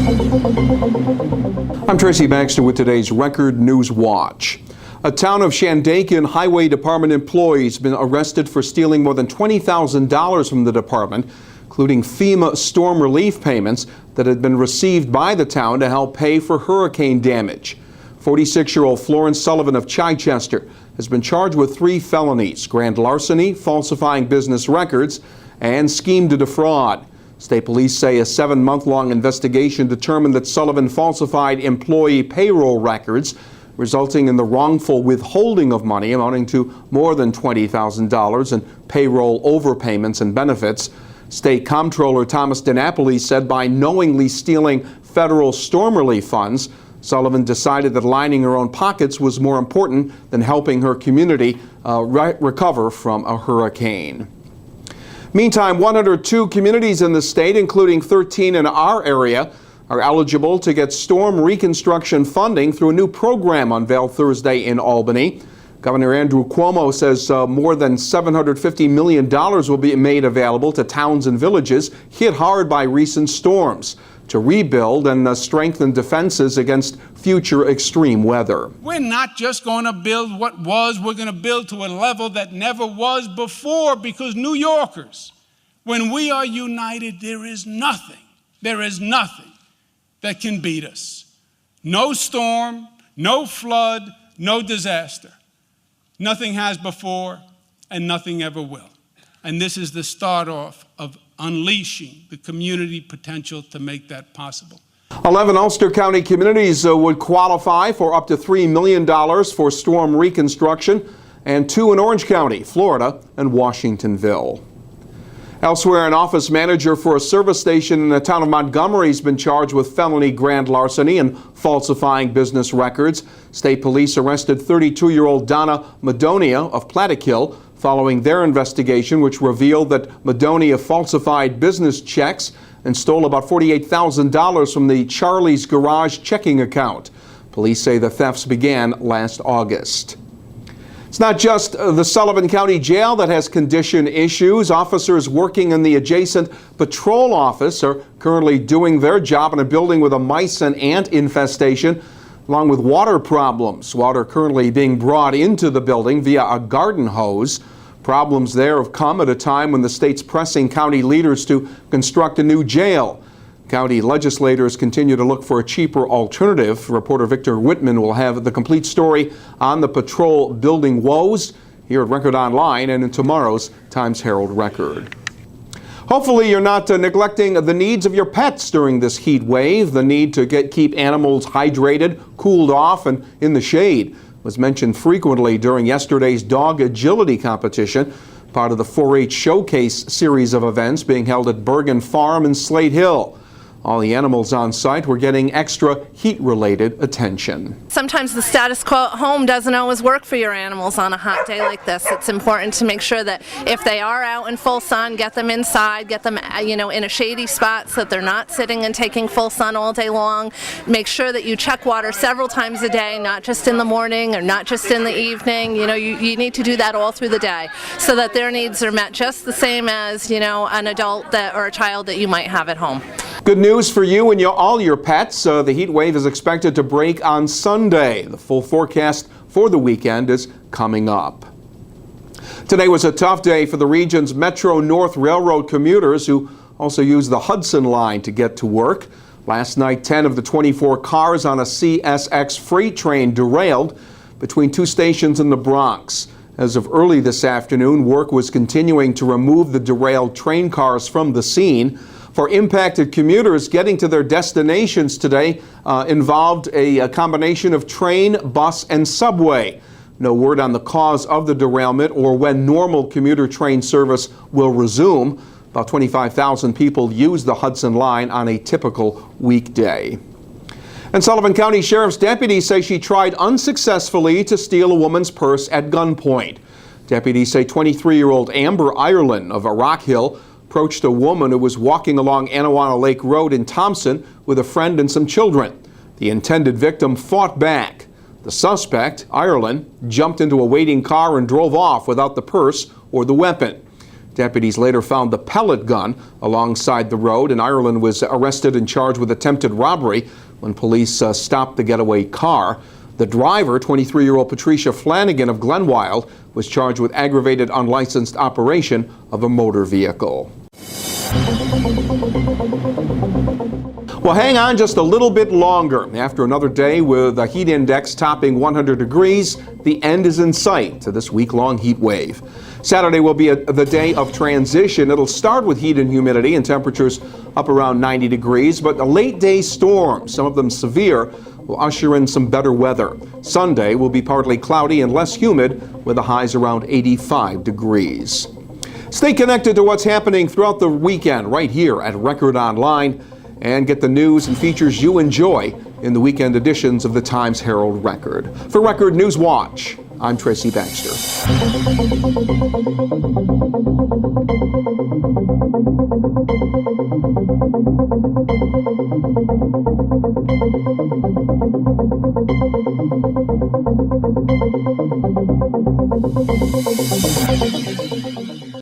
I'm Tracy Baxter with today's Record Newswatch. A town of Shandaken Highway Department employee has been arrested for stealing more than $20,000 from the department, including FEMA storm relief payments that had been received by the town to help pay for hurricane damage. 46-year-old Florence Sullivan of Chichester has been charged with 3 felonies: grand larceny, falsifying business records, and scheme to defraud. State police say a 7-month-long investigation determined that Sullivan falsified employee payroll records, resulting in the wrongful withholding of money amounting to more than $20,000 in payroll overpayments and benefits. State Comptroller Thomas DiNapoli said by knowingly stealing federal storm relief funds, Sullivan decided that lining her own pockets was more important than helping her community recover from a hurricane. Meantime, 102 communities in the state, including 13 in our area, are eligible to get storm reconstruction funding through a new program unveiled Thursday in Albany. Governor Andrew Cuomo says more than $750 million will be made available to towns and villages hit hard by recent storms to rebuild and strengthen defenses against future extreme weather. We're not just going to build what was, we're going to build to a level that never was before, because New Yorkers, when we are united, there is nothing that can beat us. No storm, no flood, no disaster. Nothing has before, and nothing ever will. And this is the start off of unleashing the community potential to make that possible. 11 Ulster County communities would qualify for up to $3 million for storm reconstruction, and 2 in Orange County, Florida, and Washingtonville. Elsewhere, an office manager for a service station in the town of Montgomery has been charged with felony grand larceny and falsifying business records. State police arrested 32-year-old Donna Madonia of Plattekill following their investigation, which revealed that Madonia falsified business checks and stole about $48,000 from the Charlie's Garage checking account. Police say the thefts began last August. It's not just the Sullivan County Jail that has condition issues. Officers working in the adjacent patrol office are currently doing their job in a building with a mice and ant infestation, along with water problems. Water currently being brought into the building via a garden hose. Problems there have come at a time when the state's pressing county leaders to construct a new jail. County legislators continue to look for a cheaper alternative. Reporter Victor Whitman will have the complete story on the patrol building woes here at Record Online and in tomorrow's Times-Herald Record. Hopefully you're not neglecting the needs of your pets during this heat wave. The need to keep animals hydrated, cooled off, and in the shade was mentioned frequently during yesterday's dog agility competition, part of the 4-H Showcase series of events being held at Bergen Farm in Slate Hill. All the animals on site were getting extra heat-related attention. Sometimes the status quo at home doesn't always work for your animals on a hot day like this. It's important to make sure that if they are out in full sun, get them inside, get them in a shady spot so that they're not sitting and taking full sun all day long. Make sure that you check water several times a day, not just in the morning or not just in the evening. You need to do that all through the day so that their needs are met just the same as an adult or a child that you might have at home. Good news for you and all your pets. The heat wave is expected to break on Sunday. The full forecast for the weekend is coming up. Today was a tough day for the region's Metro North Railroad commuters who also use the Hudson Line to get to work. Last night, 10 of the 24 cars on a CSX freight train derailed between 2 stations in the Bronx. As of early this afternoon, work was continuing to remove the derailed train cars from the scene. For impacted commuters, getting to their destinations today involved a combination of train, bus, and subway. No word on the cause of the derailment or when normal commuter train service will resume. About 25,000 people use the Hudson Line on a typical weekday. And Sullivan County Sheriff's deputies say she tried unsuccessfully to steal a woman's purse at gunpoint. Deputies say 23-year-old Amber Ireland of Rock Hill approached a woman who was walking along Anawanna Lake Road in Thompson with a friend and some children. The intended victim fought back. The suspect, Ireland, jumped into a waiting car and drove off without the purse or the weapon. Deputies later found the pellet gun alongside the road, and Ireland was arrested and charged with attempted robbery when police stopped the getaway car. The driver, 23-year-old Patricia Flanagan of Glenwild, was charged with aggravated unlicensed operation of a motor vehicle. Well, hang on just a little bit longer. After another day with the heat index topping 100 degrees, the end is in sight to this week-long heat wave. Saturday will be the day of transition. It'll start with heat and humidity and temperatures up around 90 degrees, but a late-day storm, some of them severe, will usher in some better weather. Sunday will be partly cloudy and less humid with the highs around 85 degrees. Stay connected to what's happening throughout the weekend right here at Record Online, and get the news and features you enjoy in the weekend editions of the Times-Herald Record. For Record Newswatch, I'm Tracy Baxter.